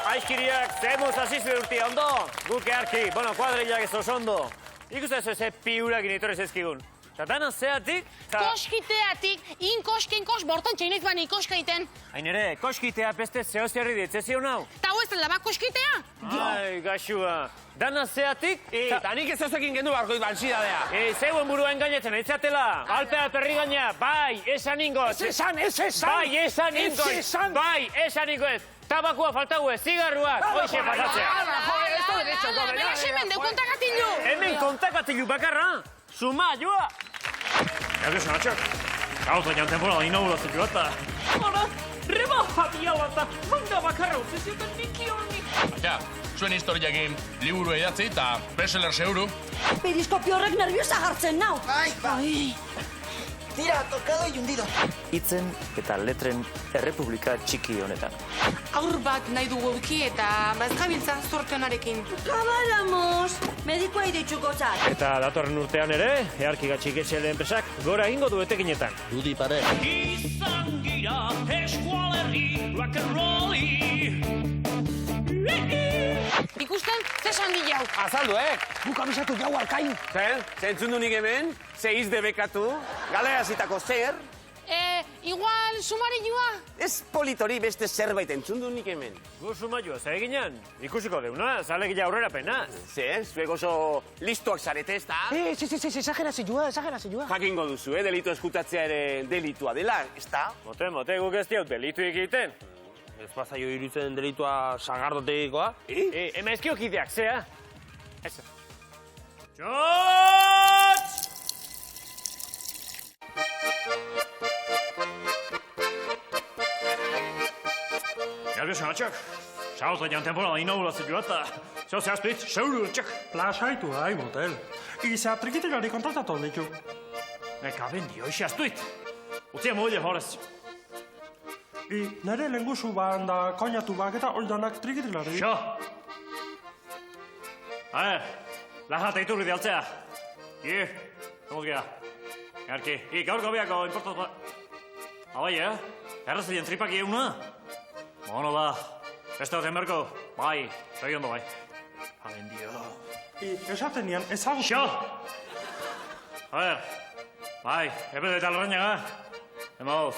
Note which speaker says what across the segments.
Speaker 1: Aizkiriak, zemuz asizue urtia, ondo? Guk earki, bueno, kuadrilak ez oso ondo. Ikusten ze piurakin etorrez ezkigun. Eta dana zeatik?
Speaker 2: Koskiteatik, inkos, bortan txainez bani koskaiten.
Speaker 1: Hain ere, koskitea beste zehoziarri ditzezio nau.
Speaker 2: Ta hu ez dela bak koskitea?
Speaker 1: Ai, gaxua. Dana zeatik?
Speaker 3: Eta nik ez ezekin gendu barkoit baltsidadea.
Speaker 1: Zeuen burua engainetzen, eitzatela. Alpea perri gaina, bai, esan ingoz.
Speaker 3: Ez esan.
Speaker 1: Bai, esan ingoz. Bai, esan ingoz. Tabakua faltague, zigarruak, hoxe pasatzea.
Speaker 2: Hemen deu kontakatilu.
Speaker 1: Hemen kontakatilu bakarra. Suma, joa. Nervioso, Natxok. Gauza jan temporada inauguratzen joata. Hora, rebaja dialata. Manga bakarra utzizioten niki honi.
Speaker 4: Ja, zuen historiakin liburu idatzi eta bestseller seguru.
Speaker 5: Periskopio horrek nerviosa jartzen nau.
Speaker 6: Ai. Tira, tocado y hundido.
Speaker 1: Hitzen eta letren errepublika txiki honetan.
Speaker 2: Aur bat nahi dugu euki eta bazgabiltzan zortenarekin.
Speaker 5: Kabalamos, medikoa iditxuko zat.
Speaker 1: Eta datorren urtean ere, earki gatxik etxele enpresak gora egingo du etekinetan.
Speaker 4: Dudi pare.
Speaker 7: Izan gira eskualerri rock'n'rolli.
Speaker 2: Ikusten, zesan di jau.
Speaker 3: Azaldu,
Speaker 6: Guk abisatu jau alkain.
Speaker 3: Zer, zentzun du nik hemen, ze izde bekatu, galerazitako zer,
Speaker 2: Igual, sumari joa.
Speaker 3: ez politori beste zerbait entzun du nik hemen.
Speaker 1: Gu suma joa, zer eginan? Ikusiko deuna, zalegila aurrera pena.
Speaker 3: Ze, zuek oso listuak zarete, ez da?
Speaker 6: Exagerazioa.
Speaker 3: Jakingo duzu, delitu eskutatzea ere delitua dela, ez da?
Speaker 1: Mote, guk ez diot delitu egiten.
Speaker 3: Ez bazaio iruditzen delitua sagardotegikoa?
Speaker 1: Emaizkiok ideak, zea? Ez. Txotx! Nervioso, Natxok. Zauza jan temporada inauguratzen joata. Zau zehazpitz, seuru txak.
Speaker 8: Lasaitu, hai, motel. Iza trikitilari kontratatu ditu.
Speaker 1: Eka bendi, hoxe aztuit. Utzia moile horrez.
Speaker 8: Nere lenguzu ban da koinatu bak eta oldanak trikitilari.
Speaker 1: Xo! Lajata iturri dialtzea. Komuz gira. Erki, gaur gobiako importatu. Abai, errazilien tripaki euna. Ono da. Beste hoten berko. Bai, segi ondo bai. Abendio.
Speaker 8: Esaten nian, ezagutu.
Speaker 1: Xo! Bai, epe eta alrainaga. Emauz.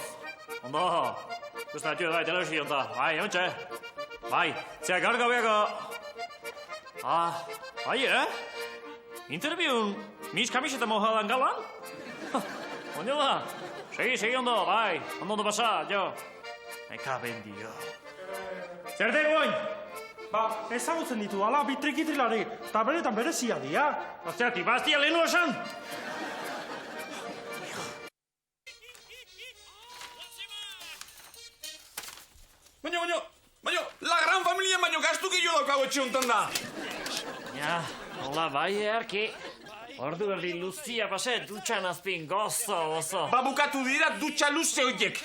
Speaker 1: Ondo. Gusta atxu bai, telebizio onta. Bai, ontxe. Bai, zea gaur gobiako. Bai, Interviun, mis kamiseta mojadan galan? Ondo da. Segi ondo, bai. Ondo pasa, jo. Eka bendio. Zer dugu oin?
Speaker 8: Ezagutzen ditu, ala, bi trikitilari. Ta benetan berezia dia.
Speaker 1: Osteati, bastia lehenu esan?
Speaker 4: Baina, la gran familia baino gastu gehiago daukago etxe honetan da.
Speaker 1: Ja, hola, bai, erki. Ordu erdi luzia pase, dutxan azpin, gozo.
Speaker 4: Bukatu dira dutxa luze horiek.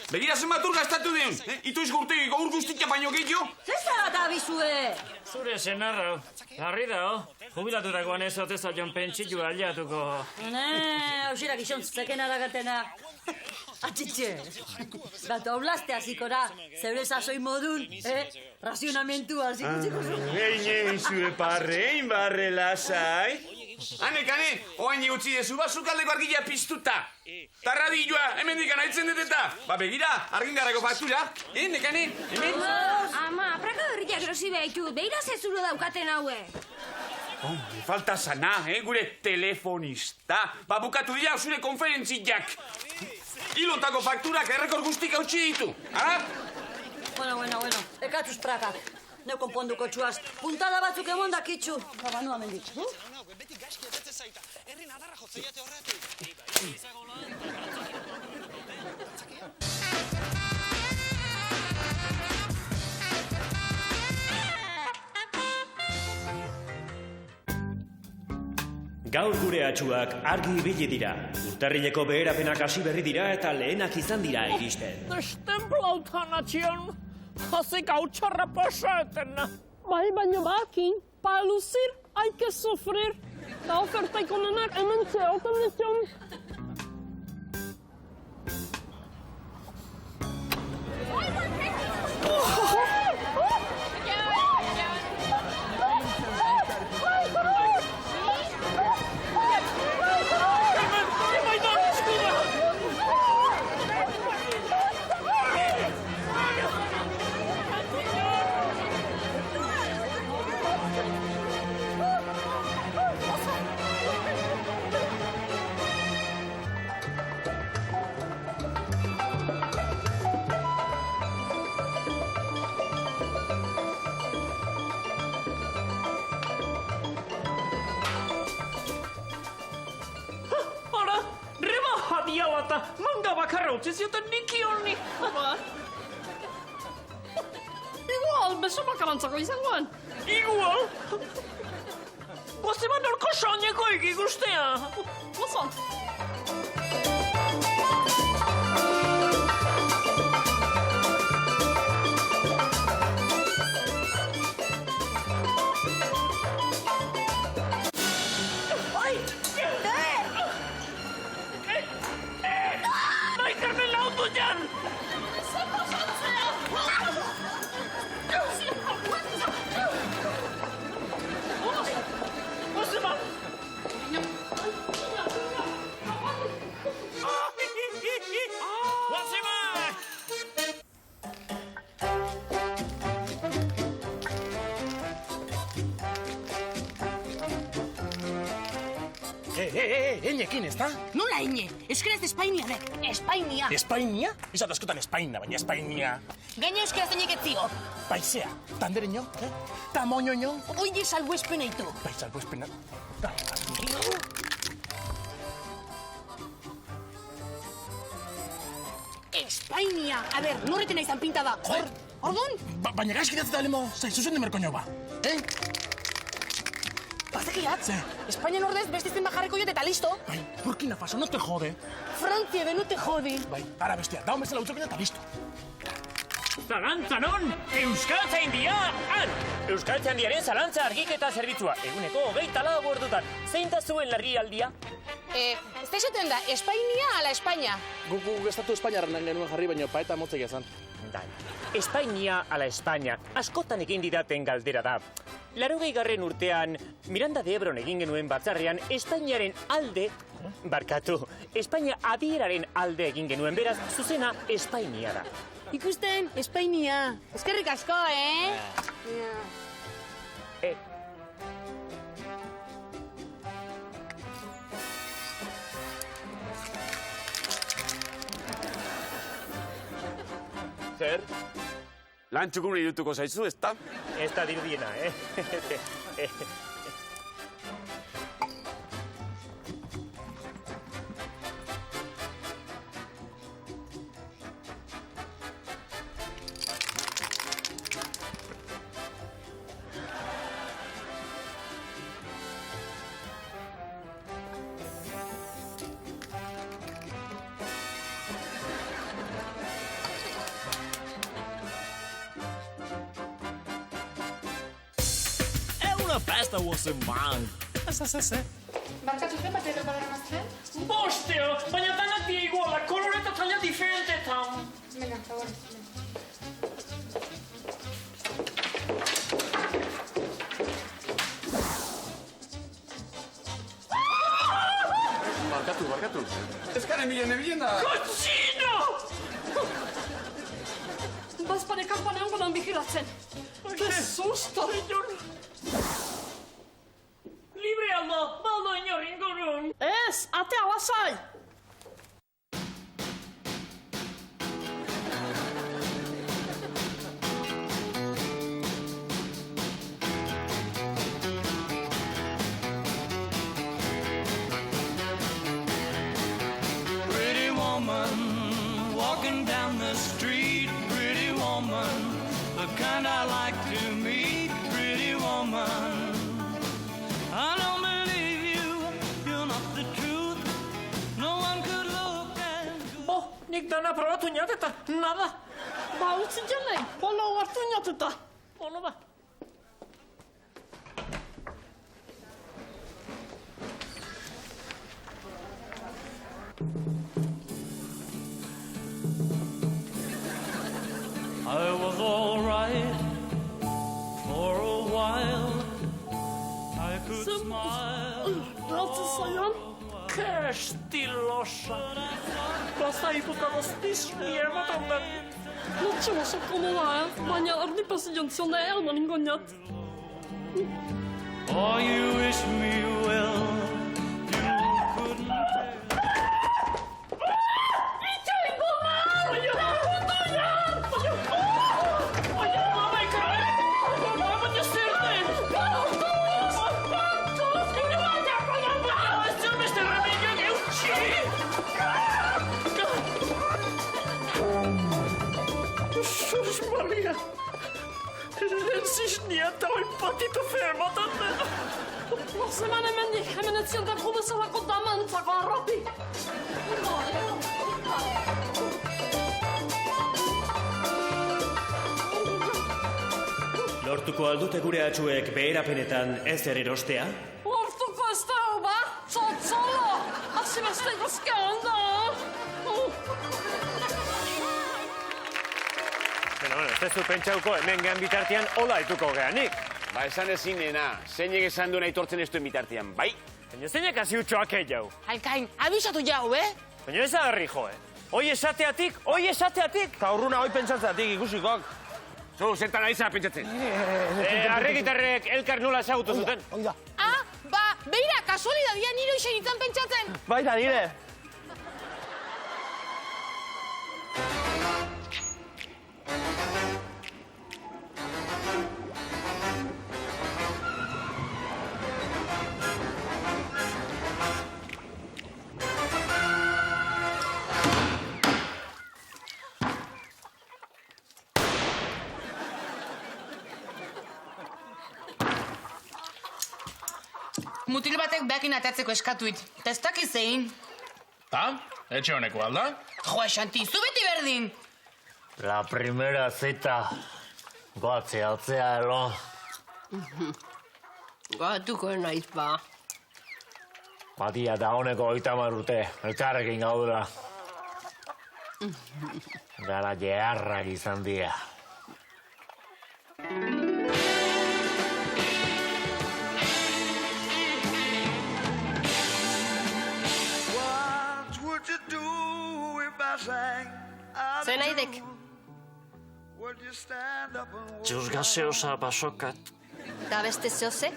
Speaker 4: Begira zenbat ur gastatu den. Itoiz gurtegiko ur guztiak baino gehiago.
Speaker 5: Zezara da bizue.
Speaker 1: Zure senarro, harri da, jubilaturakoan ez oteza jon pentsitu aliatuko.
Speaker 5: Hausira gixontzeken aragatena. Atxitxe. Bata oblaste hasiko da. Zeure sasoi modun, razionamentu hasiko zu.
Speaker 3: Egin zure parrein barre lasai. Ane, oain utzi dezu bazukaldeko argila piztuta. Ta radioa, hemen dikan haitzen deteta. Begira, argindarrako faktura. Nekane, hemen.
Speaker 2: Ama, apraka berriak erosi behitu. Beira zezuro daukaten haue.
Speaker 3: Falta sana, gure telefonista. Bukatu dira zure konferentziak. Hilontako fakturak errekor guztik hautsi ditu. Ara?
Speaker 5: Bueno. Ekatuz prakak. Neu konponduko txuaz. Puntada batzuk emon dakitxu. Banua mendik.
Speaker 9: Gaur gure atxuak argi ibili dira. Urtarrileko beherapenak hasi berri dira eta lehenak izan dira iristen.
Speaker 7: Destemplau tanatxion, Hace gautxarra pasaten.
Speaker 10: Bai, baina bakin, para lucir hay que sufrir. Ta ofertaik onenak hemen oten ditun.
Speaker 7: Manga bakarra utzi zioten niki honi.
Speaker 10: Igual, beso bakarantzako izangoan.
Speaker 7: Igual? Gozeman orko soñeko ikigustea.
Speaker 10: Oso.
Speaker 6: Einekin, ez da?
Speaker 2: Nola ine? Euskaraz Espainia dek. Espainia.
Speaker 6: Espainia? Izat askotan Espainia, baina Espainia.
Speaker 2: Gaina euskaraz denik etzio.
Speaker 6: Baizea, tandereño, tamoñoño.
Speaker 2: Oie salbuespen eitu.
Speaker 6: Bai, salbuespena.
Speaker 2: Espainia. A ber, norreten aizan pintada. Ordun?
Speaker 6: Baina gaizkidatz da lemo, zaizuzen de merkoño ba.
Speaker 2: Bazekiat? Espainian ordez beste izen bajarreko jot eta listo.
Speaker 6: Bai, Burkina Faso, no te jode.
Speaker 2: Frantzia be, no te jodi.
Speaker 6: Bai, ara bestia, daun bezala utzokina eta listo.
Speaker 7: Zalantza non? Euskaltzaindia han!
Speaker 9: Euskaltzaindiaren zalantza argiketa zerbitzua. Eguneko 24 ordutan. Zein da zuen larrialdia?
Speaker 2: Ez da esaten da, Espainia ala Espainia.
Speaker 6: Guk estatu Espainiarren genuen jarri, baina paeta motzek ezan.
Speaker 9: Dai. Espainia ala Espainia, askotan egin didaten galdera da. 80. urtean, Miranda de Ebron egin genuen batzarrean, Espainiaren alde, Espainia adieraren alde egin genuen, beraz, zuzena Espainia da.
Speaker 2: Ikusten, Espainia. Eskerrik asko,
Speaker 3: Zer? Lan txukun irutuko zaizu, ez da?
Speaker 9: Ez da dirudiena,
Speaker 7: Festa ozeman.
Speaker 10: Ez.
Speaker 2: Barkatu zen bat ere badara mazten?
Speaker 7: Bosteo, baina danak die iguala, kolore eta taila diferentetan.
Speaker 2: Venga, favor.
Speaker 3: Barkatu. Ez garen bilen da...
Speaker 7: Kotzino!
Speaker 10: Bazpane kanpane hongo dan bigiratzen. Ke susto!
Speaker 7: Libre alda, baldo inor ingurun.
Speaker 10: Ez, atea lasai!
Speaker 7: Pretty woman, walking down the street. Pretty woman, the kind I like to meet. Pretty woman. I don't believe you, you're not the truth. No one could look as good.
Speaker 9: nik dana probatu inat eta nada.
Speaker 10: Ba, utzi janei, hola hartu inatuta.
Speaker 9: Ono ba.
Speaker 7: I was all right for a while. I could smile.
Speaker 10: Ratze zaian?
Speaker 9: Kestilosa. Lasai bukados disney ematen den.
Speaker 10: Lotxe oso komoda, baina ardi pasillan ziona elman ingoniat.
Speaker 7: Oh, you wish me well. You couldn't tell.
Speaker 9: Sus Maria. Siis niet dat ik patito fermaten.
Speaker 10: Zeman hemendik, hemen ez zion da kodezalako damantzako arropi.
Speaker 11: Lortuko aldute gure atxuek beherapenetan ez erostea?
Speaker 10: Lortuko ez da, ba? Tzotzolo! Hasi beste guzkean da!
Speaker 9: Bueno, ez dezu pentsauko hemen gehan bitartean hola aituko gehanik.
Speaker 3: Ba, esan ezinena, zeinek esan duen aitortzen ez duen bitartean, bai?
Speaker 9: Baina zeinek hasi utxoak jau.
Speaker 2: Alkain, abisatu jau,
Speaker 9: Baina ez agarri jo, Hoi esateatik.
Speaker 8: Ta urruna hoi pentsatzeatik ikusikok.
Speaker 3: Zu, zertan ari zara pentsatzen.
Speaker 9: Arregitarrek elkar nola ezagutu zuten.
Speaker 8: Oida.
Speaker 2: Ah, ba, beira, kasualidadia niro isen itzan pentsatzen.
Speaker 8: Baita nire.
Speaker 2: Mutil batek behakin atatzeko eskatuit. Eta ez dakiz zein.
Speaker 12: Ta? Etxe honeko alda?
Speaker 2: Joa, Xanti, zu beti berdin.
Speaker 1: La primera cita. Goatze altzea, elo.
Speaker 10: Goatuko naiz, ba.
Speaker 1: Batia da honeko 30 urte, elkarrekin gaudela. Gara jeharrak izan dira.
Speaker 10: Zer naidek?
Speaker 1: Txus gaseosa basokat.
Speaker 10: Da beste zehoze?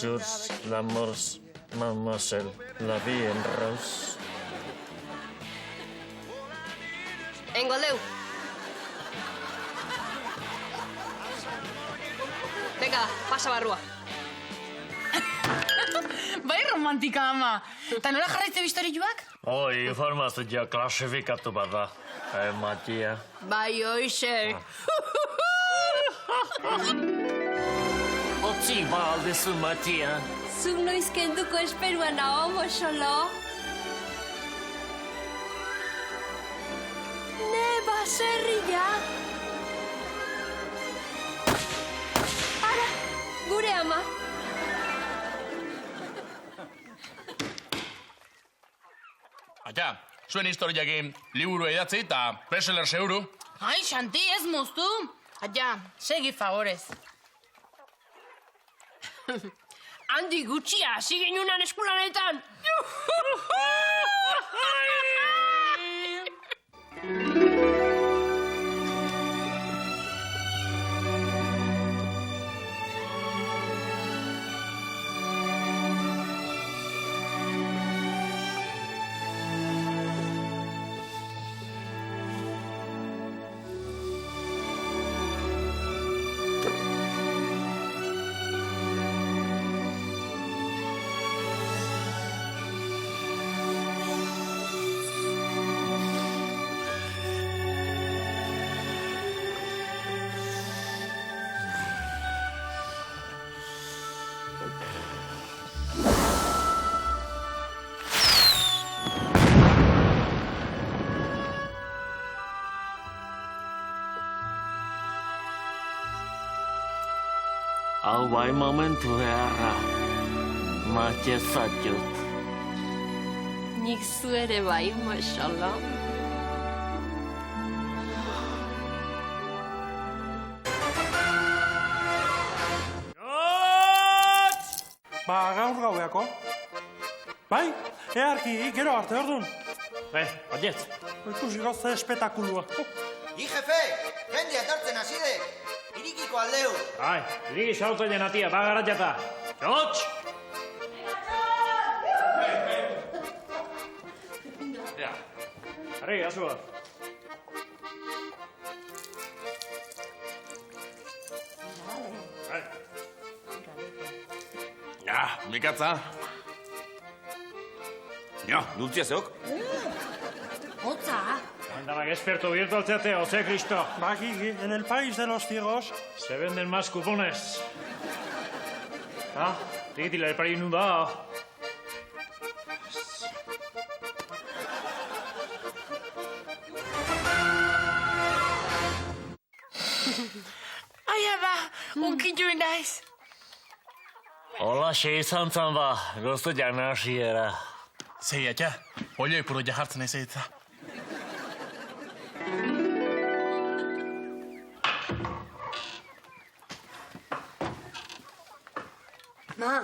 Speaker 1: Jours d'amours, mademoiselle, la vie en rose.
Speaker 10: Engoldeu. Venga, pasa barrua.
Speaker 2: Bai romantika, ama. Eta nola jarraitze bistorioak?
Speaker 1: Hoi, informazioa klasifikatu bat da. Matia.
Speaker 10: Bai, hoxe.
Speaker 1: Otzi ba aldezu, Matia.
Speaker 10: Zuk noiz kenduko esperuan hau, moxolo? Ne, baserria. Ara, gure ama.
Speaker 12: Aita, zuen historiakin liburu idatzi eta bestseller seguru.
Speaker 2: Ai, Xanti, ez moztu. Aia, segi favorez.
Speaker 10: Handi gutxia, hasi ginunan eskulanetan.
Speaker 13: Hau bai momentu beharra, matxe zatut.
Speaker 10: Nik zu ere bai, mashallah.
Speaker 8: Ba, gaur gaueako. Bai, earki, gero arte, ordun.
Speaker 1: Adiet.
Speaker 8: Ikusi gauza espetakulua.
Speaker 6: Jefe, jendea etortzen hasi de. Irikiko aldeu.
Speaker 1: Bai, iriki xautzen atia, bagara jata. Jotx! Ja, harri, azua.
Speaker 3: Ja, mikatza. Ja, dultzia zeok.
Speaker 5: Hotza.
Speaker 1: Andamak experto virtualzate, José Cristo.
Speaker 8: Bagigi, en el país de los ciegos.
Speaker 1: Se venden más cupones. Ah, trikitila epari inunda.
Speaker 2: Aia ba, unkitu naiz.
Speaker 13: Hola, izan zan ba, goztu jana hasiera.
Speaker 12: Zei, atxa, olioi puro jahartzen ez eitza.
Speaker 14: Ma,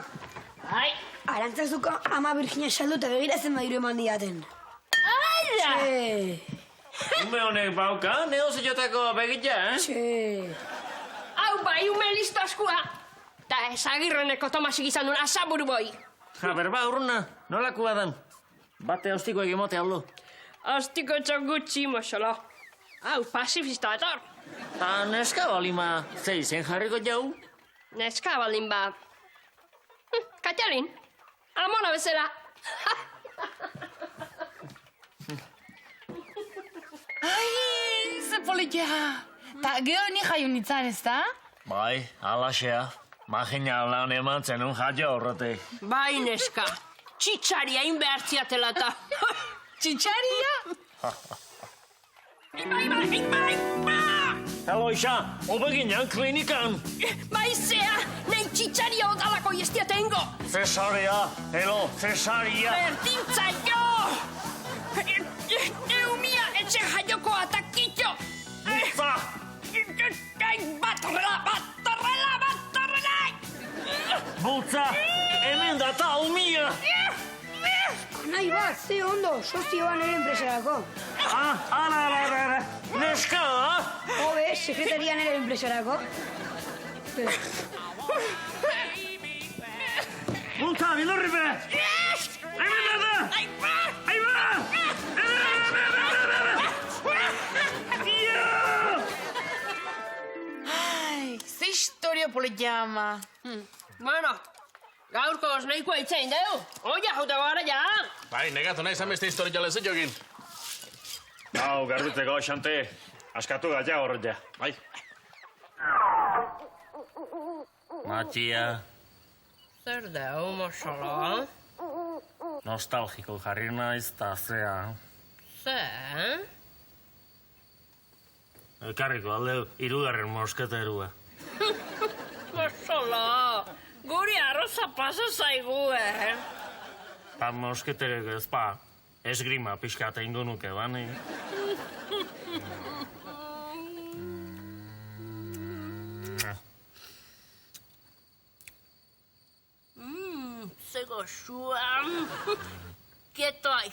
Speaker 14: arantzazuko ama Virginia saldu eta begiratzen badiru eman diaten.
Speaker 10: Ala!
Speaker 13: Ume honek bauka, negozioetako begitza,
Speaker 10: Hau bai, ume listo askua. Ta esagirreneko Tomasik izan duen asaburu boi.
Speaker 13: Berba, urruna, nolakua dan? Bate hostiko egimote aldo.
Speaker 10: Hostiko txokutxi, mashallah. Hau, pasifista etor.
Speaker 13: Ta neska balima, zeizen jarriko jau?
Speaker 10: Neska baldin ba. Katalin, amona bezala.
Speaker 2: Ai, ze politia. Ta geho ni jaio nintzen, ez da?
Speaker 13: Bai, alaxea. Magina lan eman zenun jaio horretik.
Speaker 10: Bai, neska. Txitsaria inbertziatela eta.
Speaker 2: Txitsaria?
Speaker 13: Helo, isa, obeginan klinikan.
Speaker 10: Bai, zea, nahi txitsaria odalako iztiatengo.
Speaker 13: Cesaria, helo, cesaria.
Speaker 10: Berdintza jo! Eumia etxe jaioko atakitxo.
Speaker 13: Butza!
Speaker 10: Batorrela!
Speaker 13: Butza, hemen data umia.
Speaker 14: Nahi bat, ze ondo, sozioan ere enpresarako.
Speaker 13: Ara, neska!
Speaker 14: Hobe, sekretarian ere enpresarako.
Speaker 13: Butza, bilorripe! Hemen data! Aiba!
Speaker 2: Ai, ze historio politia,
Speaker 10: Bueno, gaurkoz nahikoa itzein deu. Oia, jauta gara ja.
Speaker 12: Bai, negatu nahi beste historia lezet jokin.
Speaker 1: Hau, garbitzeko, xante. Askatu gaia horret ja. Bai.
Speaker 13: Matxia,
Speaker 10: Zer deu, mashallah.
Speaker 13: nostalgiko jarri naiz ta zea.
Speaker 10: Ze?
Speaker 13: Elkarriko aldeu, 3. mosketerua.
Speaker 10: Mashallah. Guri arroza pasa zaigu,
Speaker 13: Pa mosketerek ez pa, esgrima pixkata ingo nuke bani.
Speaker 10: Ze goxua. Kietoi.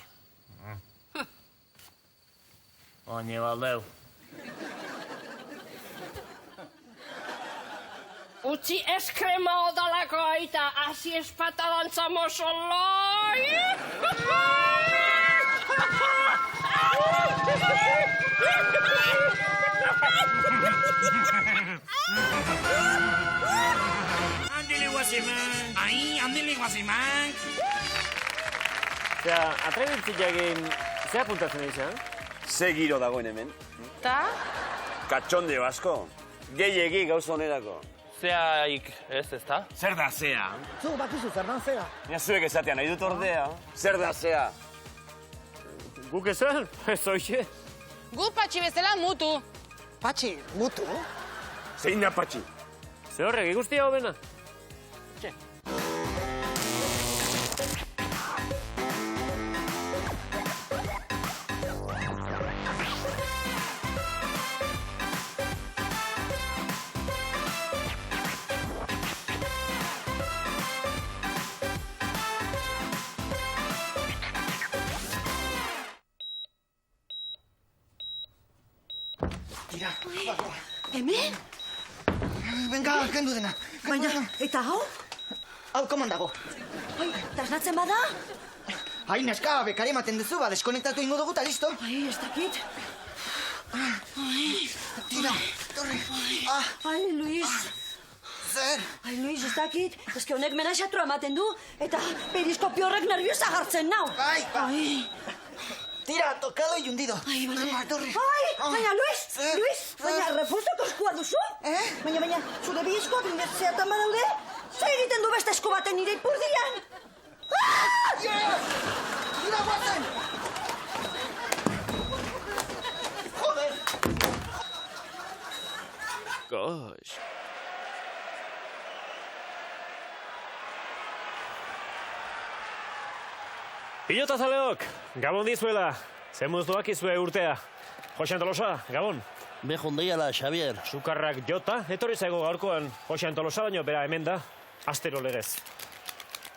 Speaker 13: Oine baldeu.
Speaker 10: Utzi eskrema odalako aita, hasi espata dantza mosoloi!
Speaker 4: Andele guazeman! Ai, andele guazeman!
Speaker 9: Zea, atrebitziagin, zea puntatzen izan?
Speaker 3: Ze giro dagoen hemen.
Speaker 2: Ta?
Speaker 3: Katxondeo asko. Gehiegi gauza onerako.
Speaker 15: Zeaik ez, ezta?
Speaker 3: Zer da zea?
Speaker 6: Zu, bakizu, zer da zea?
Speaker 3: Ja zuek esatea nahi dut ordea. Zer da zea?
Speaker 1: Guk esan? Ez oie.
Speaker 2: Gu patxi bezala mutu.
Speaker 6: Patxi, mutu?
Speaker 3: Zein da patxi?
Speaker 1: Ze horrek ikustia hobena.
Speaker 6: Tira,
Speaker 5: Hemen?
Speaker 6: Venga, kendu dena.
Speaker 5: Baina, eta hau?
Speaker 6: Hau, koman dago.
Speaker 5: Ai, tasnatzen bada?
Speaker 6: Ai, neska, bekari ematen duzu, deskonektatu ingo dugu eta listo.
Speaker 5: Ai, ez dakit.
Speaker 6: Tira, torri.
Speaker 5: Ai, Luis.
Speaker 6: Zer?
Speaker 5: Ai, Luis, ez dakit. Eske honek menaxatua ematen du, eta periskopio horrek nerviosa gartzen nau.
Speaker 6: Ai. Tira, tocado y hundido.
Speaker 5: Ai, baina.
Speaker 6: Torri.
Speaker 5: Baina, Luis, baina, refuzoko eskua duzu? Baina, zure bi eskoak zeatan badaude? Zer egiten du beste esku baten nire ipurdian?
Speaker 6: Tira, guazen! Joder!
Speaker 11: Gosh.
Speaker 1: Pilotazaleok, Gabon dizuela. Zemuz doakizue urtea. Jose Antolosa, Gabon.
Speaker 16: Behon deiala, Xavier.
Speaker 1: Sukarrak jota, etorri zaigo gaurkoan Jose Antolosa, baino bera hemen da, astero legez.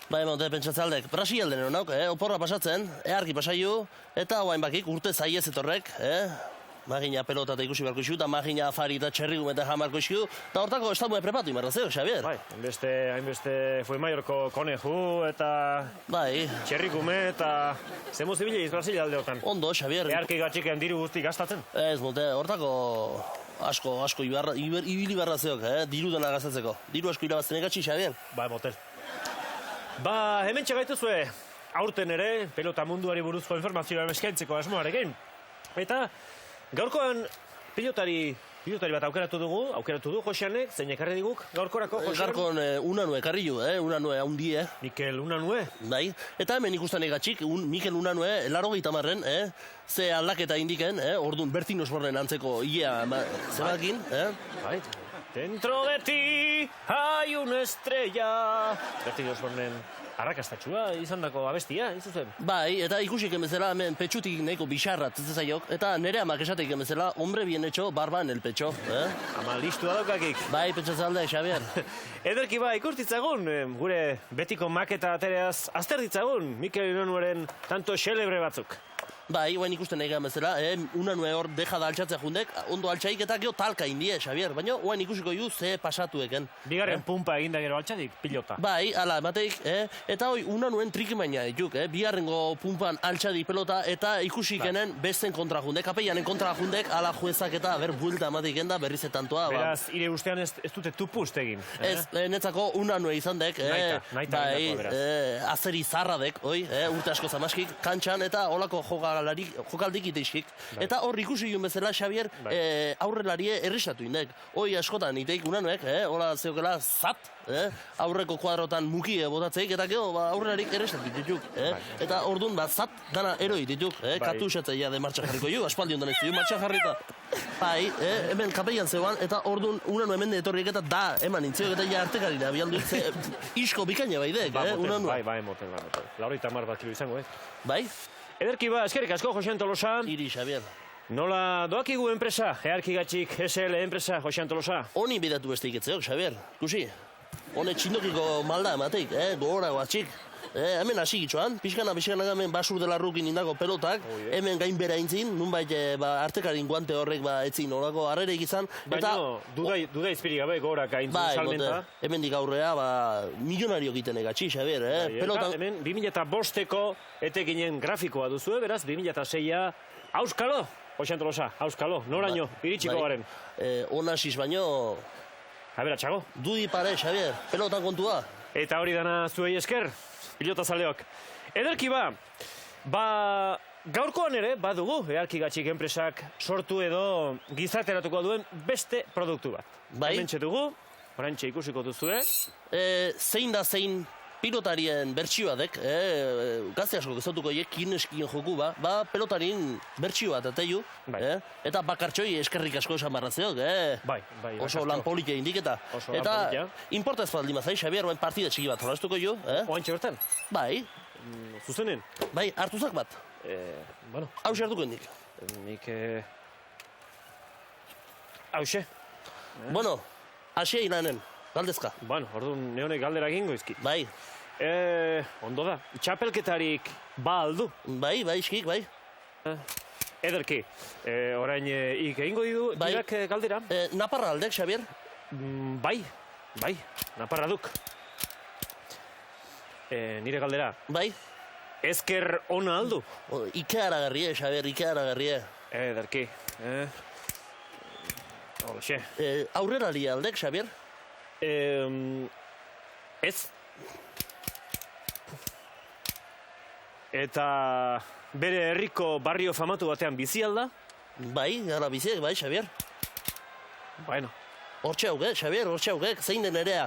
Speaker 16: Ba, emote, pentsatzaldek, Brasialden honauk, oporra pasatzen, earki pasaiu, eta guain bakik urte zaiez etorrek, Magina pelota eta ikusi beharko isu, eta magina afari eta txerrigume eta jamarko isu, eta hortako estamue prepatu imarrazeo, Xavier.
Speaker 1: Bai, hainbeste Fuemaiorko koneju eta...
Speaker 16: Bai.
Speaker 1: Txerrigume eta... Zemuz zibiliz Brasilia aldeotan.
Speaker 16: Ondo, Xavier.
Speaker 1: Earki gatxikean diru guzti gastatzen.
Speaker 16: Ez, molte, hortako... Asko, ibili barrazeok, diru dena gastatzeko. Diru asko irabazten egatxi, Xavier.
Speaker 1: Ba, motel. Ba, hemen txagaituzue, aurten ere, pelota munduari buruzko informazioa eskaintzeko asmoarekin. Eta... Gaurkoan pilotari bat aukeratu du Joseanek, zein ekarri diguk gaurkorako Josean?
Speaker 16: Gaurkoan Unanue ekarri du, Unanue haundi,
Speaker 1: Mikel Unanue?
Speaker 16: Bai, eta hemen ikusten egatxik, Mikel Unanue, 80 ze aldaketa indiken, orduan Bertin Osbornen antzeko ia zebakin,
Speaker 1: Bai, dentro de ti hay una estrella. Bertin Osbornen arrakastatxua izandako abestia, izuzen.
Speaker 16: Bai, eta ikusik emezela hemen petxutik nahiko bixarra zaiok, eta nire amak esatek emezela, hombre bien hecho, barba en el pecho.
Speaker 1: Ama listu daukakik.
Speaker 16: Bai, pentsatzalde, Xavier.
Speaker 1: Ederki ba, ikustitzagun, gure betiko maketa atereaz azter ditzagun, Mikel Unanueren tanto xelebre batzuk.
Speaker 16: Bai, guain ikusten nahi gamezela, Unanue hor deja da altxatzea jundek, ondo altxaik eta gero talka indie, Xavier, baina guain ikusiko ju ze pasatueken.
Speaker 1: Bigarren pumpa eginda gero altxadik, pilota.
Speaker 16: Bai, ala, mateik, eta hoi Unanuen trikimaina dituk, bigarrengo pumpan altxadik pelota, eta ikusikenen besten kontra jundek, kapeianen kontra jundek, ala juezak eta ber buelta amateik enda berrizetantoa.
Speaker 1: Beraz, ire ustean ez dute tupust egin.
Speaker 16: Ez, netzako Unanue izan dek, bai, azeri zarradek, urte asko zamaskik, kantxan, eta holako jokaldik iteizkik. Eta hor ikusi jun bezala, Xavier, aurrelarie errestatu indek. Hoi askotan iteik Unanuek, hola zeokela zat, aurreko kuadrotan mukie botatzeik, eta gero aurrelarik errestatu dituk. Eta orduan zat dana eroi dituk, katu usatzea de martxa jarriko ju, aspaldi ondan ez du, martxa jarrita. Bai, hemen kapeian zeuan, eta orduan Unanu hemen etorriek eta da, eman intziok eta ja artekarina, bialdu isko bikaina bai dek, Unanu.
Speaker 1: Bai, moten. Laurita mar bat kilo izango,
Speaker 16: Bai.
Speaker 1: Ederki ba, eskerrik asko, Jose Antolosa.
Speaker 16: Iri, Xavier.
Speaker 1: Nola doakigu enpresa, earki gatxik SL enpresa, Jose Antolosa?
Speaker 16: Honi bidatu beste iketzeok, Xavier, kusi. Hone txindokiko malda emateik, gogora guatxik. Hemen hasi gitzoan, pixkana hemen basur dela rukin indako pelotak, hemen gain bera intzin, nunbait artekarin guante horrek etzin olako harrereik izan.
Speaker 1: Baina, duda izpiri gabe gorak aintzun salmenta.
Speaker 16: Hemen dik aurrea, milionario egiten egatxi, Xavier.
Speaker 1: Hemen 2005-eko etekinen grafikoa duzue, beraz, 2006a auskalo, Jose Antolosa, auskalo, noraino, iritsiko garen.
Speaker 16: Onasiz baino...
Speaker 1: Habera, txago.
Speaker 16: Dudi pare, Xavier, pelotan kontua.
Speaker 1: Eta hori dana zuei esker, pilotazaleok. Ederki ba, gaurkoan ere, badugu, earki gatxik enpresak sortu edo gizateratuko duen beste produktu bat.
Speaker 16: Bai.
Speaker 1: Hemen txetugu,
Speaker 9: Horantxe ikusiko duzue.
Speaker 16: Zein da zein pilotarien bertsioa dek, gazte asko gezatuko kineskien joku ba pelotarin bertsioa dateiu, eta bakartxoi eskerrik asko esan barratzeok,
Speaker 9: Bai.
Speaker 16: Oso lan politia indiketa. Eta importa ez baldin mazai, Xabier, partida txiki bat jolastuko jo,
Speaker 9: Oantxe bertan?
Speaker 16: Bai.
Speaker 9: Zuzenen?
Speaker 16: Bai, hartuzak bat.
Speaker 9: Bueno.
Speaker 16: Hau hartuko indik.
Speaker 9: Nik... Hauxe.
Speaker 16: Bueno, hasia iranen. Galdezka.
Speaker 9: Bueno, orduan neonek galdera egingo izki.
Speaker 16: Bai.
Speaker 9: Ondo da, txapelketarik aldu?
Speaker 16: Bai, eskik, bai.
Speaker 9: Ederki, orain ik egingo dirak galdera?
Speaker 16: Naparra aldek, Xabier?
Speaker 9: Bai, Naparra duk. Nire galdera?
Speaker 16: Bai.
Speaker 9: Ezker ona aldu?
Speaker 16: Ikaragarrie, Xabier, ikaragarrie.
Speaker 9: Ederki. Hoxe.
Speaker 16: Aurrerari aldek, Xabier?
Speaker 9: Ez. Eta bere herriko barrio famatu batean bizi alda?
Speaker 16: Bai, gara biziek, bai, Xabier.
Speaker 9: Bueno.
Speaker 16: Hortxe hauge, Xabier, hortxe hauge, zein den erea?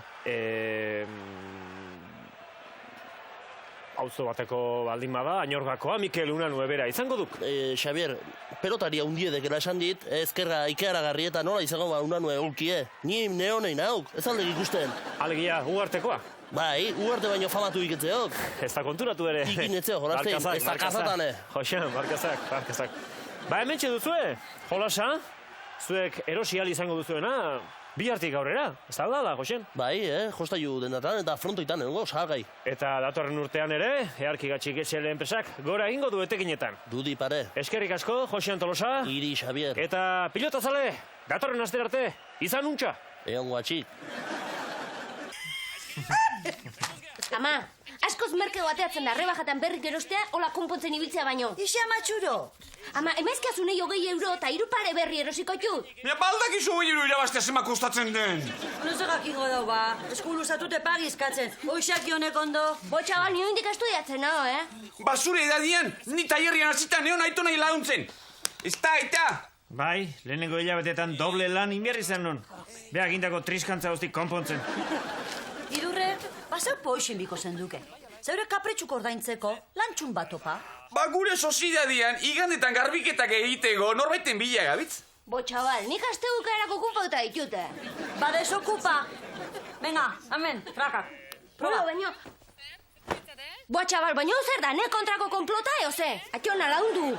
Speaker 9: Auzo bateko baldin bada, Añorgakoa, Mikel Unanue bera izango duk?
Speaker 16: Xabier, pelotaria undiedekera esan dit, ezkerra ikaragarri eta nola izango Unanue ulkie. Ni neonein hauk, ez aldek ikusten.
Speaker 9: Alegia, ugartekoa?
Speaker 16: Bai, ugarte baino famatu iketzeok.
Speaker 9: Ez da konturatu ere.
Speaker 16: Ikin etzeo, jolaztein, ez da kasatane.
Speaker 9: Joxan, barkazak. Ba, hementxe duzue, jolasa, zuek erosial izango duzuena, bi hartik aurrera, ez da aldala, Joxen?
Speaker 16: Bai, jostaiu dendatan eta frontoitan nengo, salgai.
Speaker 9: Eta datorren urtean ere, eharki gatxik etxele enpresak, gora egingo du etekinetan.
Speaker 16: Dudi pare.
Speaker 9: Eskerrik asko, Joxean Tolosa.
Speaker 16: Iri, Xabier.
Speaker 9: Eta pilotazale, datorren aster arte, izan untxa.
Speaker 16: Egon guatxik.
Speaker 17: Ama, askoz merkeo bateatzen da, rebajatan berrik erostea, hola konpontzen ibiltzea baino.
Speaker 5: Ixe amatxuro.
Speaker 17: Ama, emaizkiazunei 20 euro eta 3 pare berri erosiko txut.
Speaker 4: Ja, baldak iso 20 euro irabaztea zema kostatzen den.
Speaker 5: Nuzegak ingo dau, ba. Eskulu zatute pagizkatzen. Hoxak honek ondo.
Speaker 17: Botxabal, nio indik estudiatzen, no,
Speaker 4: Basure edadian, ni taierrian hasita neon aito nahi launtzen. Ez da, eta.
Speaker 1: Bai, lehenengo hilabetetan doble lan inbiarri zen non. Beha gindako triskantza hostik konpontzen.
Speaker 5: Idurre, basau poixen biko zenduke. Zeure kapretxuk ordaintzeko, lantxun bat opa.
Speaker 3: Ba gure sozidadean igandetan garbiketak egiteko norbaiten bila gabitz.
Speaker 17: Botxabal, nik aste bukaerako okupauta ditute.
Speaker 5: Ba desokupa. Venga, amen, trakak.
Speaker 17: Proba, baino. Botxabal, baino zer da, ne kontrako konplota eo ze? Ationa laundu.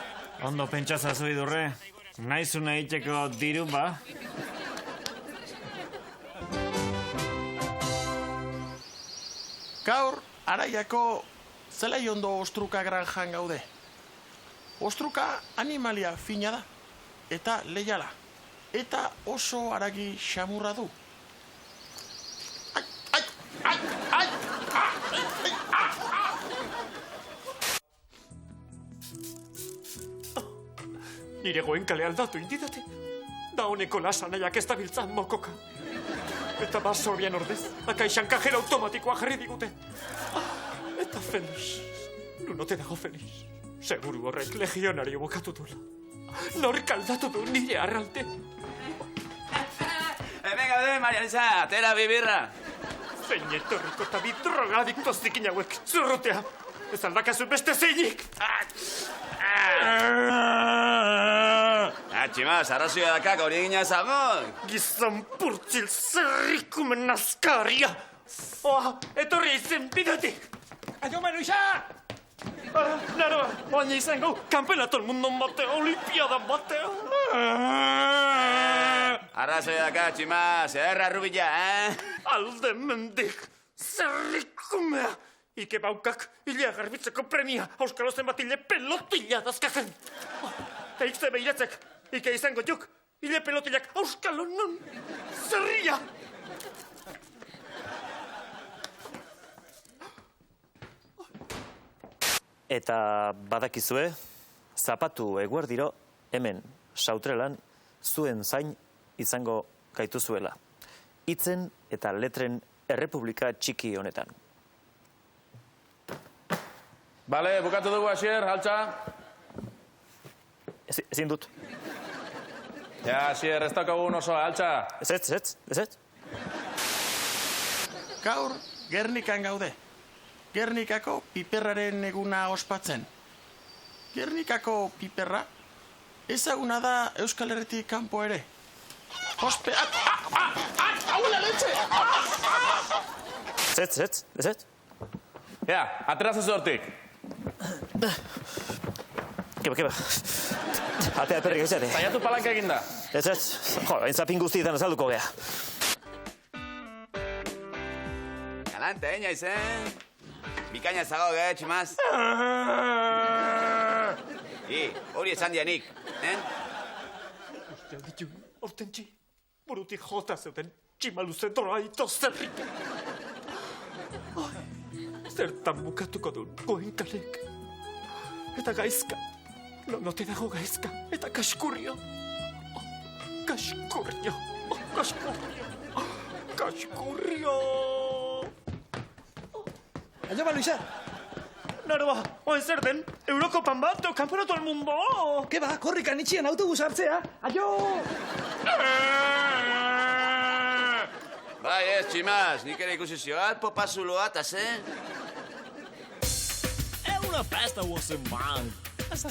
Speaker 1: Ondo pentsazazu idurre, naizuna egiteko diru ba.
Speaker 18: Gaur, araiako zelai ondo ostruka granjan gaude. Ostruka animalia fina da, eta leiala, eta oso haragi xamurra du.
Speaker 8: Nire goenkale aldatu indidate, da honeko lasanaiak ez da biltzan mokoka. Eta basobian ordez, akaixan kajera automatikoa jarri digute. Eta Felix, nunote dago Felix. Seguru horrek legionario bukatu duela. Nork aldatu du nire arralte.
Speaker 3: Hemen gaude, Marianisa, atera bibirra.
Speaker 8: Zein etorriko eta bi drogadikto zikin hauek, zurrutea. Ez aldakazu beste zeinik.
Speaker 3: Tximaz, arrazioa dakak hori egina ezagon.
Speaker 8: Gizon purtzil zerrikumen nazkaria. Oa, etorri izen bidetik. Adio, Manuxa! Naroa, baina izango, kampeonato el mundo batea, olimpiada batea.
Speaker 3: Arrazioa dakak, Tximaz, erra rubila,
Speaker 8: Alde mendik, zerrikumea. Ike baukak, hilea garbitzeko premia, auskalozen bat hile pelotila dazkazen. Teikze behiratzek, ike izango juk, hile pelotilak auskalonon zerria.
Speaker 1: Eta badakizue, zapatu eguerdiro hemen Sautrelan zuen zain izango gaituzuela. Hitzen eta letren errepublika txiki honetan.
Speaker 12: Bale, bukatu dugu, Asier, altza.
Speaker 1: Ezin dut.
Speaker 12: Ja, Asier, ez daukagun oso, altza.
Speaker 1: Ez.
Speaker 18: Gaur Gernikan gaude. Gernikako piperraren eguna ospatzen. Gernikako piperra ezaguna da Euskal Herritik kanpo ere. Ospe... Abuela, letxe!
Speaker 12: Zet. Ja, atrazazu hortik.
Speaker 1: Keba. Atea perrik ezate.
Speaker 12: Zaiatu palanka eginda.
Speaker 1: Ez. Jo, entzapin guztietan azalduko gea.
Speaker 3: Galante, naizen. Bikaina zago tximaz. Hori esan dianik,
Speaker 8: Uste ditu, hortentsi, burutik jota zeuden tximaluze doraito zerrik. Zertan bukatuko duen goenkalek. Eta gaizka, lonote dago gaizka, eta kaskurrio. Kaskurrio.
Speaker 19: Aio ba, Luisa.
Speaker 8: Naroa, oen zer den, Eurokopan bat, kanporatu al mundo.
Speaker 19: Ke ba, korrikan itxien autobus hartzea. Aio!
Speaker 3: Bai, ez, tximaz, nik ere ikusi zioat, popazuloa, eta ze?
Speaker 1: Una festa oazen man. Ez.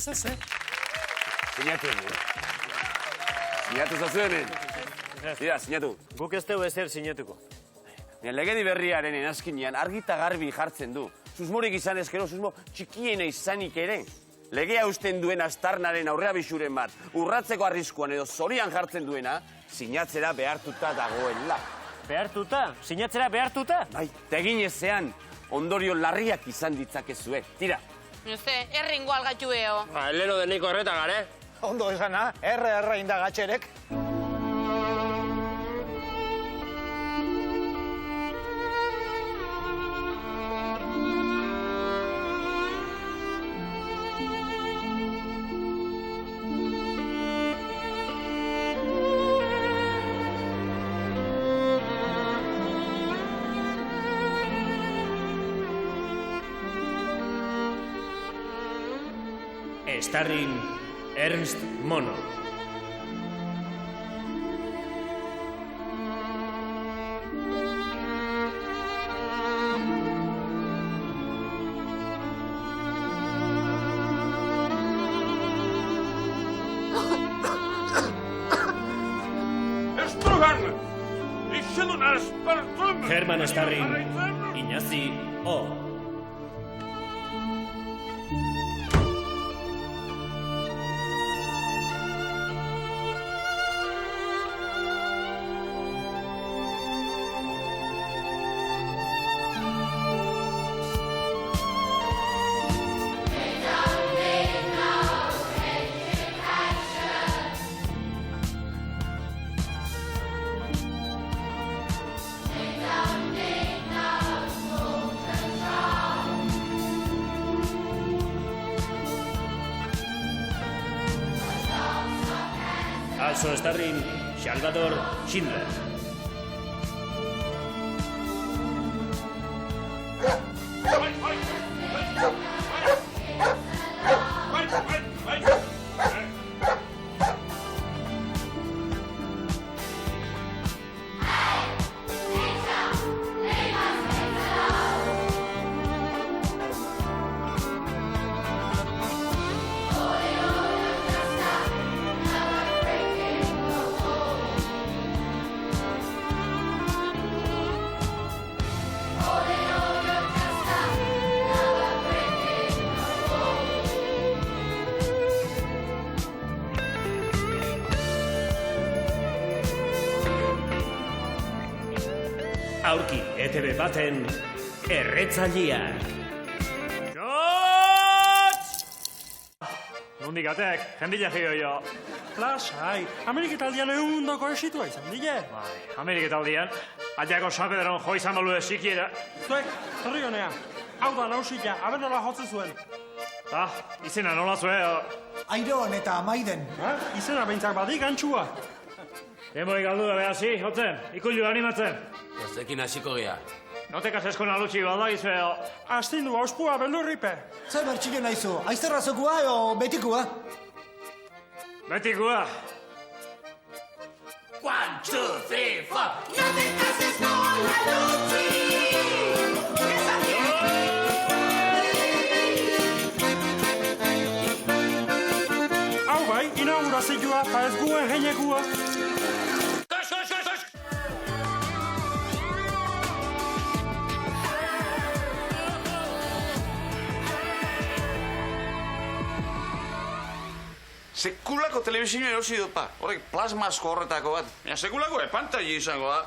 Speaker 3: Sinatu. Sinatu zazuenen. Tira, sinatu.
Speaker 1: Guk ez dugu ezer sinatuko.
Speaker 3: Legedi berriaren azkinean argita garbi jartzen du. Susmorik izan ezkero, susmo txikiena izanik ere. Legea usten duen astarnaren aurrea bisuren bat, urratzeko arriskuan edo zorian jartzen duena, sinatzera behartuta dagoela.
Speaker 9: Behartuta? Sinatzera behartuta?
Speaker 3: Bai, tegin ezean, ondorio larriak izan ditzakezue. Tira.
Speaker 2: Uste, erringo algatu eo.
Speaker 15: Leno deniko erreta gare.
Speaker 19: Ondo izana, erre indagatxerek.
Speaker 11: Starring Ernst Mono. Herman Starring Iñazi O. Also starring Salvador Schindler. Aurki, ETV baten erretzaileak.
Speaker 1: Jotz! Nondik atek, jendila jo.
Speaker 8: Lasai, Ameriketaldian egundako esitua izan, dile?
Speaker 1: Bai, Ameriketaldian, atiako Sanpedron jo izan balu esikiera.
Speaker 8: Zuek, zerri honea, hau da nausila, aben nola jotzen zuen.
Speaker 1: Izena nola zuen?
Speaker 19: Airon eta Maiden.
Speaker 8: Izena behintzak badik antxua.
Speaker 1: Denboi galdu da behasi, hotzen, ikullu animatzen.
Speaker 3: Ostekin hasiko gea.
Speaker 1: Notekaz eskon alutxi balda izueo.
Speaker 8: Astindu, auspua, beldurripe.
Speaker 19: Zer bertxile nahizu, aizterrazokua edo betikua?
Speaker 1: Betikua.
Speaker 7: 1, 2, 3, 4. Nothing else is more
Speaker 8: Hau bai, inaugurazioa, eta ez guen geinekua.
Speaker 3: Sekulako telebizioa erosi dut, pa. Horrek plasmazko horretako bat. Sekulako pantaila izango da.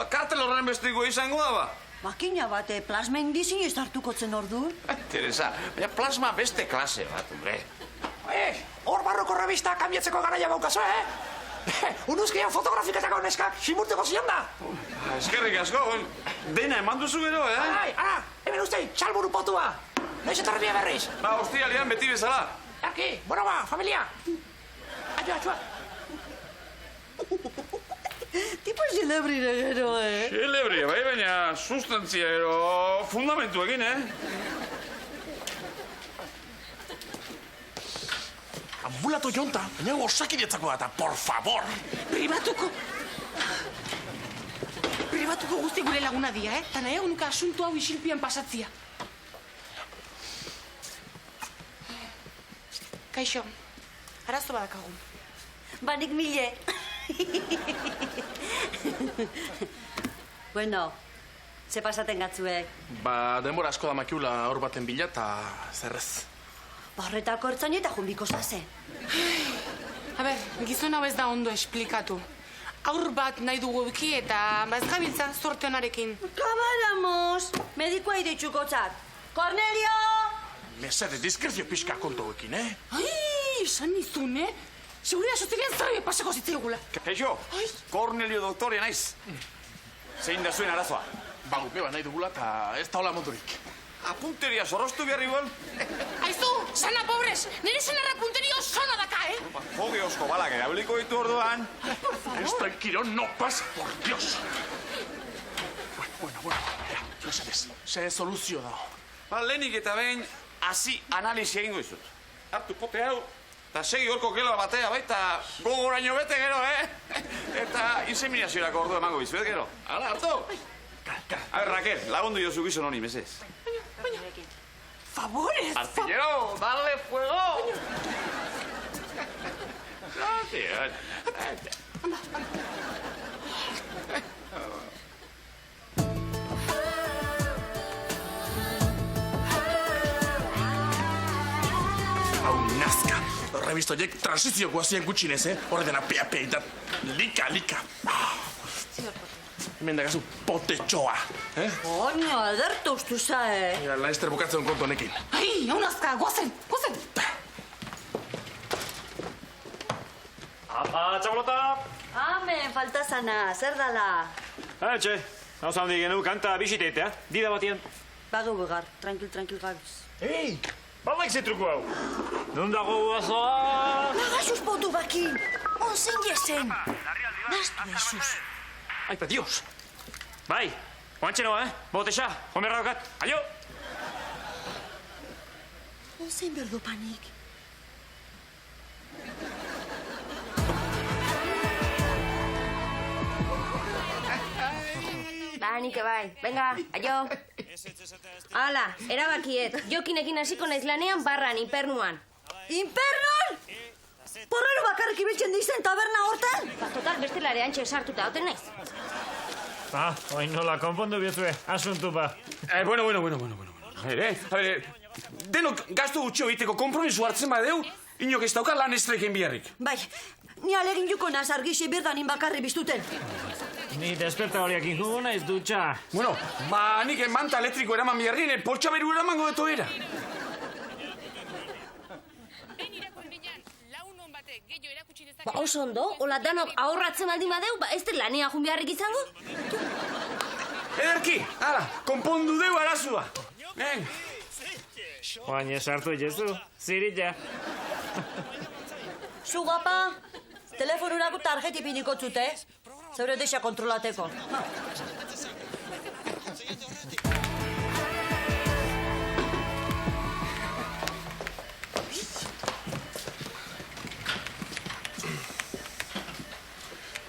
Speaker 3: Kartel horren besteko izango da, ba.
Speaker 5: Makina bat, plasma indizin ez hartuko zen ordu.
Speaker 3: Teresa, plasma beste klase bat, hombre.
Speaker 19: Hor barroko revista kambiatzeko garaia baukazu, Unuzkian fotografiketako neskak simurteko zion da.
Speaker 3: Eskerrik asko, dena eman duzu gero,
Speaker 19: Hemen ustei, txalburu potua. Noiz etorria berriz.
Speaker 3: Ba, hostialian beti bezala.
Speaker 19: Arki, bueno ba, familia. Atxua.
Speaker 5: Tipo xelebrire gero,
Speaker 3: Xelebria, bai, baina sustantzia gero fundamentuekin,
Speaker 18: Ambulato jonta, baina osakidetzako da, por favor.
Speaker 2: Pribatuko guzti gure laguna dia, Ta nahi nuka asunto hau isilpian pasatzia. Kaixo, arazo badakagu.
Speaker 5: Banik mile. Bueno, ze pasaten gatzuek?
Speaker 18: Ba, denbora asko da makiula hor baten bila eta zerrez.
Speaker 5: Barretako ertzain eta jumbiko zaze.
Speaker 2: A ber, gizon hau ez da ondo esplikatu. Aur bat nahi dugu euki eta ez gabiltza zorte honarekin.
Speaker 5: Kabaramos, medikoa ideitxuko txat. Cornelio!
Speaker 18: Mesede, diskrezio pixka konto ekin,
Speaker 2: Ai, esan nizun, Seguridad sozialean zarabe pasako zitzaigula.
Speaker 3: Kaixo, Cornelio doktorea naiz. Zein da zuen arazoa?
Speaker 18: Bagupe bat nahi dugula eta ez da hola modurik.
Speaker 3: Apunteria zorroztu behar igual?
Speaker 2: Aizu, sana pobres, nire senarra punterio sona daka,
Speaker 3: Foge osko balak erabiliko ditu orduan.
Speaker 18: Esta kirón no pasa, por Dios. Bueno, ya sabes, ze soluzio da.
Speaker 3: Ba, lehenik eta behin, hasi analizia egingo izut. Hartu pote hau, eta segi horko gelo batea baita gogoraino bete gero, Eta inseminaziorako ordu emango izuet gero. Hala, hartu? A ver, Raquel, lagundu jozu gizon honi, mesez.
Speaker 2: Favorez!
Speaker 3: Artillero, dale fuego!
Speaker 18: Hau nazka. Revisto horiek transizio guazien gutxinez, Horre dena pea eta lika. Hemen da gazu potetxoa,
Speaker 5: Oño, adertu ustu za,
Speaker 18: Mira, Laester bukatzen kontu honekin.
Speaker 2: Ai, hau nazka, guazen!
Speaker 1: Apa, txabolota!
Speaker 5: Amen, falta zana, zer dala?
Speaker 1: Txe, hau zaundi genu kanta bisitetea, dida batian.
Speaker 5: Bago begar, tranquil gabiz.
Speaker 1: Ei, baldaik zitruko hau. Nun dago guazoa?
Speaker 5: Nagasuz botu bakin, onzen jesen. Naztu ezuz.
Speaker 1: Aipa, Dios! Bai, oantxenoa, Botexa, homerra dokat, aio!
Speaker 5: Onzen berdo panik.
Speaker 17: Ba, nik bai. Venga, aio. Hala, erabakiet. Jokinekin hasiko naiz lanean barran, inpernuan.
Speaker 5: Inpernon? Porrero bakarrik ibiltzen dizen taberna hortan?
Speaker 17: Ba, total, beste larean sartuta hauten naiz.
Speaker 1: Oin nola, konpondu biozue, asuntu ba.
Speaker 3: Bueno. A ver, denok gastu gutxio egiteko kompromisu hartzen badeu, inok ez dauka lan estreiken biharrik.
Speaker 5: Bai, ni alegin juko naz argixi birdanin bakarri biztuten.
Speaker 1: Ni desperta horiak injugo naiz dutxa.
Speaker 3: Bueno, ba, nik manta elektriko eraman biharrin, poltsa beru eramango deto era.
Speaker 17: Ba, oso ondo, hola danok ahorratzen baldin badeu, ba, ez de lanea jun beharrik izango?
Speaker 3: Ederki, hala, konpondu deu arazua.
Speaker 1: Oain esartu jezu, zirita.
Speaker 5: Zugapa, telefonurako tarjeti piniko zute, zeure deixa kontrolateko.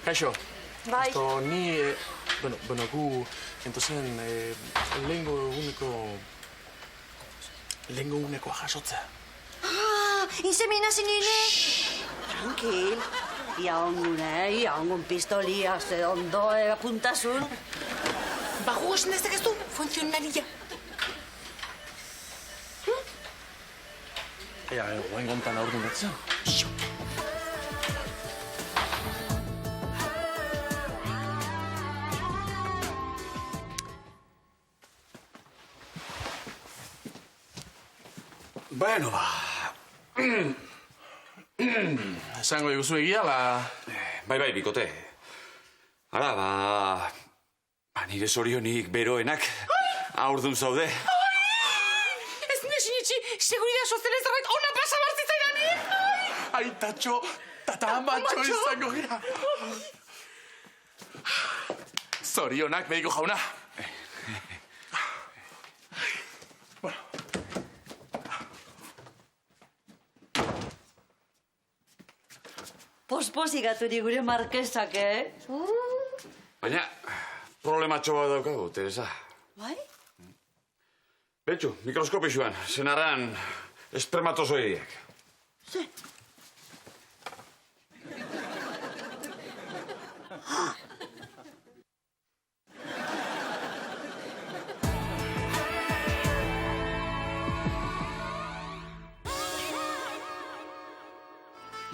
Speaker 18: Kaixo.
Speaker 5: Bai.
Speaker 18: Ni Bueno, gu, entozen, lehengo unekoa jasotzea.
Speaker 5: Inseminazio nire? Tranquil. Ia ongun pistolia, ze ondo apuntasun.
Speaker 2: Bago esan ez du, funtzionaria.
Speaker 18: Ea, guain gontan aurdu netzen.
Speaker 3: Bueno,
Speaker 18: esango diguzu egia,
Speaker 3: Bai, bikote. Ara, nire zorionik beroenak aurdun zaude.
Speaker 2: Ez nesinitxi, seguridad sozial zerbait ona pasa barzitzaidanik.
Speaker 18: Ai, tatxo, tata amatxo izango gira. Zorionak, mediko jauna.
Speaker 5: Pospozik aturi gure markesak,
Speaker 3: Baina, problematxo bat daukagu, Teresa.
Speaker 5: Bai?
Speaker 3: Betxu, mikroskopixuan, zenarran espermatozoideak.
Speaker 5: Ze?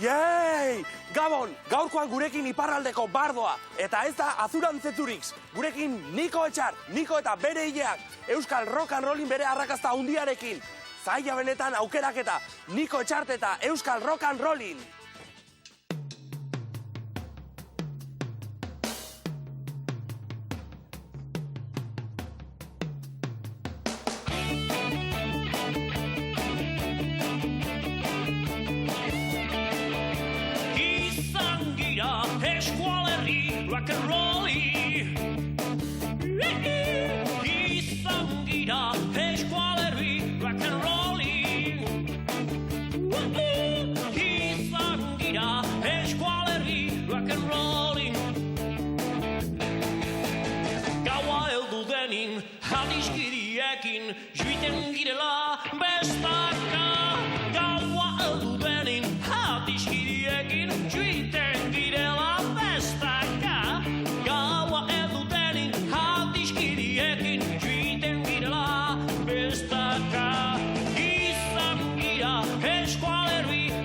Speaker 16: Yey! Gabon, gaurkoan gurekin iparraldeko bardoa, eta ez da azurantzeturix. Gurekin Niko Etxar, Niko eta bere hileak, Euskal Rock and Rollin bere arrakazta hundiarekin. Zaila benetan aukeraketa, Niko Etxart eta Euskal Rock and Rollin.
Speaker 7: Rock and rolli izan gira eskualerri rock and rolli izan gira eskualerri rock and rolli gaua heldu denin adiskiriekin juiten girela bestaka gaua heldu denin adiskiriekin juiten girela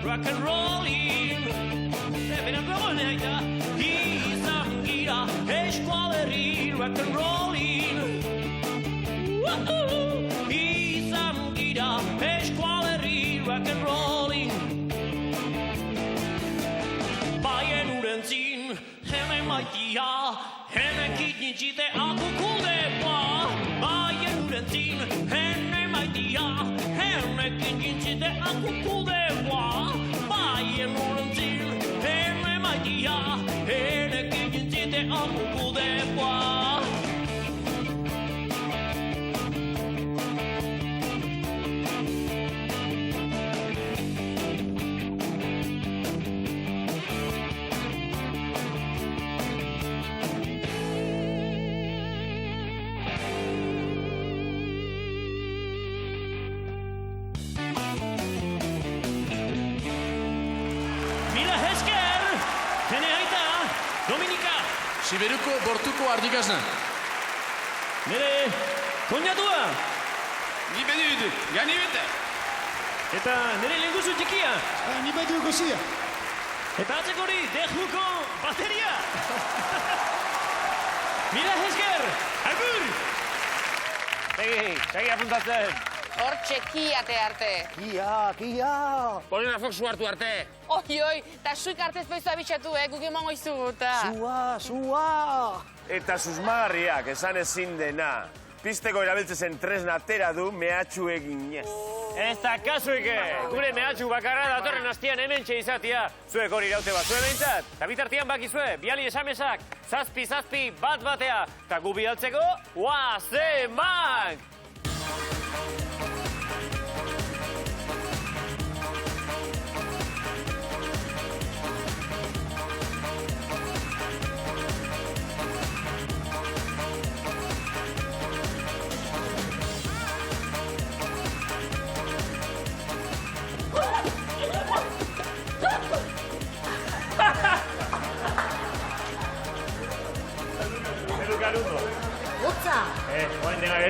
Speaker 7: rock and rollin' izan gira eskualerri rock and rollin' izan gira eskualerri rock and rollin' baien urentzin hemen maitia hemen kitnitxite akukudepa baien urentzin hemen maitia hemen kitnitxite akukudepa baien urentzin hemen maitia hemen kitnitxite akukudepa
Speaker 12: Siberuko bortuko ardikasna.
Speaker 13: Nere, koñatua!
Speaker 3: Ni bedud, gani bete.
Speaker 13: Eta nere lenguzu txikia.
Speaker 20: Ni bedu gozia.
Speaker 13: Eta atzekori, dejuko bateria. Mila esker, agur!
Speaker 9: Segi apuntatzen.
Speaker 2: Hor txekiate arte.
Speaker 9: Kia. Polina Foxu hartu arte.
Speaker 2: Oi, eta suik artez pezu abitxatu, guk emango izuguta.
Speaker 16: Sua. Eta susmagarriak esan ezin dena. Pisteko erabiltzezen tresna atera du mehatxu eginez.
Speaker 9: Ez da kasuike, gure mehatxu bakarra datorren hastian hemen izatia. Zuek hori iraute bat, zue behintzat. Eta bitartian bakizue, biali esamesak, zazpi, bat batea. Eta gu bidaltzeko, guazemak!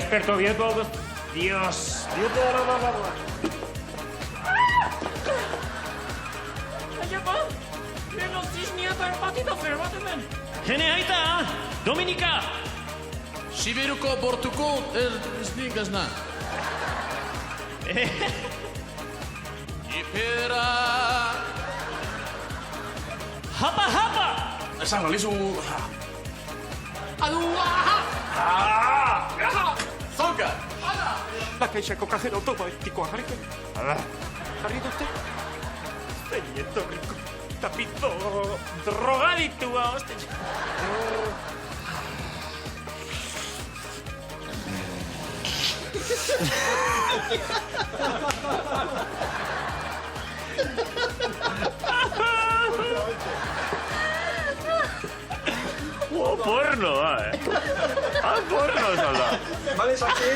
Speaker 1: desperto bien todos. Dios.
Speaker 10: Baina ba, lehen oziznia eta empatita zer bat hemen.
Speaker 13: Hene aita, Dominika!
Speaker 12: Sibiruko portuko ez na. Ipera...
Speaker 13: Hapa!
Speaker 3: Esango, lizu...
Speaker 2: Adu,
Speaker 3: Zonka!
Speaker 8: Bakaixako kajera automatikoa jarriko. Jarri dute? Zein etorriko. Tapito drogaditua, hostia.
Speaker 1: Porno, porno, salda.
Speaker 3: Vale, Santi.